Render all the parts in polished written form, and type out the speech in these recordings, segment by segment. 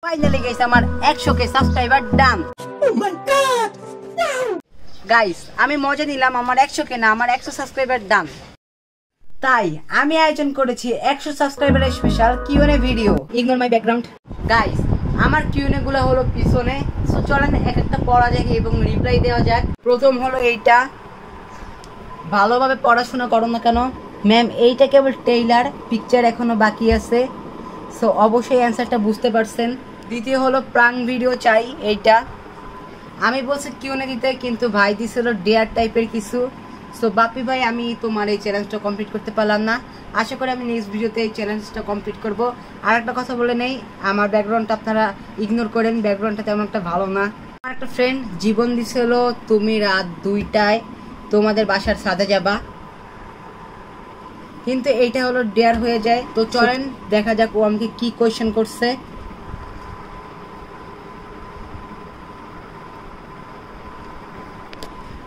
Finally guys আমার 100k subscriber ডান। ও মাই god guys, আমি মজা নিলাম, আমার 100k না, আমার 100 সাবস্ক্রাইবার ডান। তাই আমি আয়োজন করেছি 100 সাবস্ক্রাইবারের special Q and A video. Ignore my background guys. আমার কিউএনএ গুলো হলো পিছনে, সো চলেন এক একটা পড়া যাক এবং রিপ্লাই দেওয়া যাক। প্রথম হলো এইটা, ভালোভাবে পড়াশোনা করো না কেন ম্যাম? এইটা কেবল টেইলার, পিকচার এখনো বাকি আছে, সো অবশ্যই অ্যান্সারটা বুঝতে পারছেন। দ্বিতীয় হলো প্রাঙ্ক ভিডিও চাই, এইটা আমি বলছি কিউএনএ দিতে, কিন্তু ভাই দিছিল ডেয়ার টাইপের কিছু। সো বাপি ভাই, আমি তোমার এই চ্যালেঞ্জটা কমপ্লিট করতে পারলাম না, আশা করি আমি নেক্সট ভিডিওতে এই চ্যালেঞ্জটা কমপ্লিট করব। আর একটা কথা বলে নেই, আমার ব্যাকগ্রাউন্ডটা আপনারা ইগনোর করেন, ব্যাকগ্রাউন্ডটা তেমন একটা ভালো না। আমার একটা ফ্রেন্ড জীবন দিছিল, তুমি রাত 2টায় তোমাদের বাসার ছাদে যাবা, কিন্তু এইটা হলো ডেয়ার হয়ে যায়। তো চলেন দেখা যাক ও আমাকে কি কোয়েশ্চেন করছে।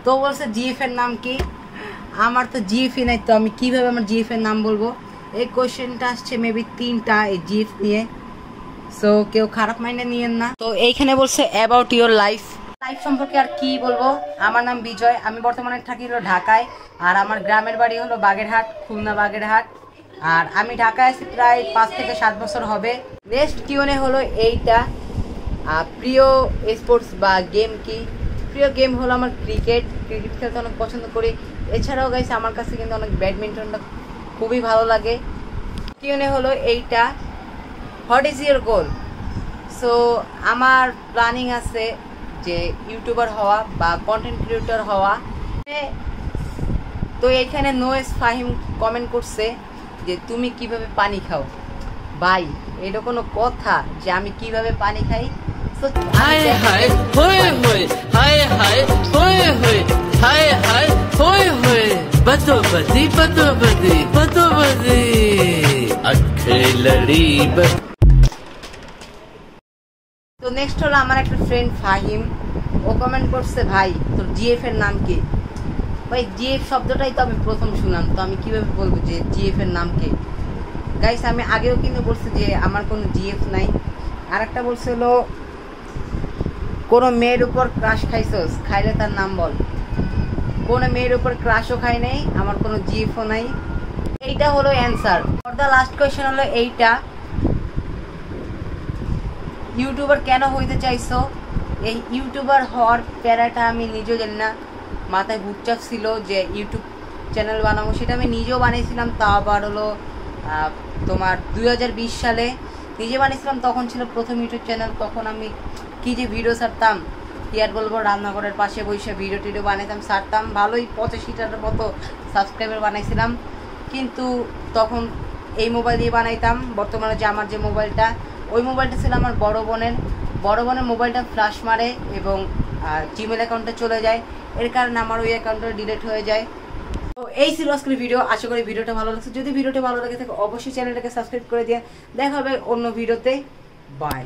তো বলছে জিএফ এর নাম কি? আমার তো জিএফই নাই, তো আমি কিভাবে আমার জিএফ এর নাম বলবো? এই কোয়েশ্চেনটা আসছে মেবি 3টা এই জিএফ নিয়ে, সো কেউ খারাপ মাইন্ডে নিয়েন না। তো এইখানে বলছে অ্যাবাউট ইউর লাইফ সম্পর্কে আর কি বলবো। আমার নাম বিজয়, আমি বর্তমানে থাকি হলো ঢাকায়, আর আমার গ্রামের বাড়ি হলো বাগেরহাট, খুলনা বাগেরহাট, আর আমি ঢাকায় আছি প্রায় 5 থেকে 7 বছর হবে। নেক্সট কিউএনএ হলো এইটা, প্রিয় স্পোর্টস বা গেম কি? প্রিয় গেম হলো আমার ক্রিকেট খেলতে অনেক পছন্দ করি। এছাড়াও গাইস আমার কাছে কিন্তু অনেক ব্যাডমিন্টনটা খুবই ভালো লাগে। কিউএনএ হলো এইটা, what is your goal? So আমার প্ল্যানিং আছে যে ইউটিউবার হওয়া বা কন্টেন্ট ক্রিয়েটর হওয়া। তো এইখানে নোয়েস ফাহিম কমেন্ট করছে যে তুমি কিভাবে পানি খাও। ভাই এটা কোনো কথা যে আমি কিভাবে পানি খাই? হায় হায় হোয়ে হোয়ে, হায় হায় হোয়ে হোয়ে, হায় হায় হোয়ে হোয়ে, বতোবদি বতোবদি বতোবদি আঁখে লড়ি। তো নেক্সট হলো আমার একটা ফ্রেন্ড ফাহিম, ও কমেন্ট করছে ভাই তোর জিএফ এর নাম কি? ভাই জিএফ শব্দটাই তো আমি প্রথম শুনলাম, তো আমি কিভাবে বলবো যে জিএফ এর নাম কি? গাইস আমি আগেও কিন্তু বলছি যে আমার কোনো জিএফ নাই। আর একটা বলছে হলো কোনো মেয়ের উপর ক্রাশ খাইছস, খাইলে তার নাম বল। কোনো মেয়ের উপর ক্রাশও খাই নাই, আমার কোনো জিএফও নাই। এইটা হলো answer. For the last question হলো এইটা, ইউটিউবার কেন হইতে চাইছো? এই ইউটিউবার হওয়ার প্যারাটা আমি নিজেও জানি না, মাথায় ঘুরচাপ ছিল যে ইউটিউব চ্যানেল বানাবো, সেটা আমি নিজেও বানিয়েছিলাম। তা আবার হলো তোমার 2020 সালে নিজে বানিয়েছিলাম, তখন ছিল প্রথম ইউটিউব চ্যানেল। তখন আমি কী যে ভিডিও ছাড়তাম, কি আর বলবো, রান্নাঘরের পাশে বসে ভিডিও টিডিও বানাইতাম, ছাড়তাম, ভালোই 85টার মতো সাবস্ক্রাইবার বানাইছিলাম। কিন্তু তখন এই মোবাইল দিয়ে বানাইতাম। বর্তমানে যে আমার যে মোবাইলটা, ওই মোবাইলটা ছিল আমার বড় বোনের মোবাইলটা ফ্ল্যাশ মারে এবং জিমেল অ্যাকাউন্টে চলে যায়, এর কারণে আমার ওই অ্যাকাউন্টটা ডিলিট হয়ে যায়। তো এই ছিল আজকের ভিডিও, আশা করি ভিডিওটা ভালো লাগছে। যদি ভিডিওটা ভালো লাগে থাকে অবশ্যই চ্যানেলটাকে সাবস্ক্রাইব করে দিয়ে দেখা হবে অন্য ভিডিওতে। বাই।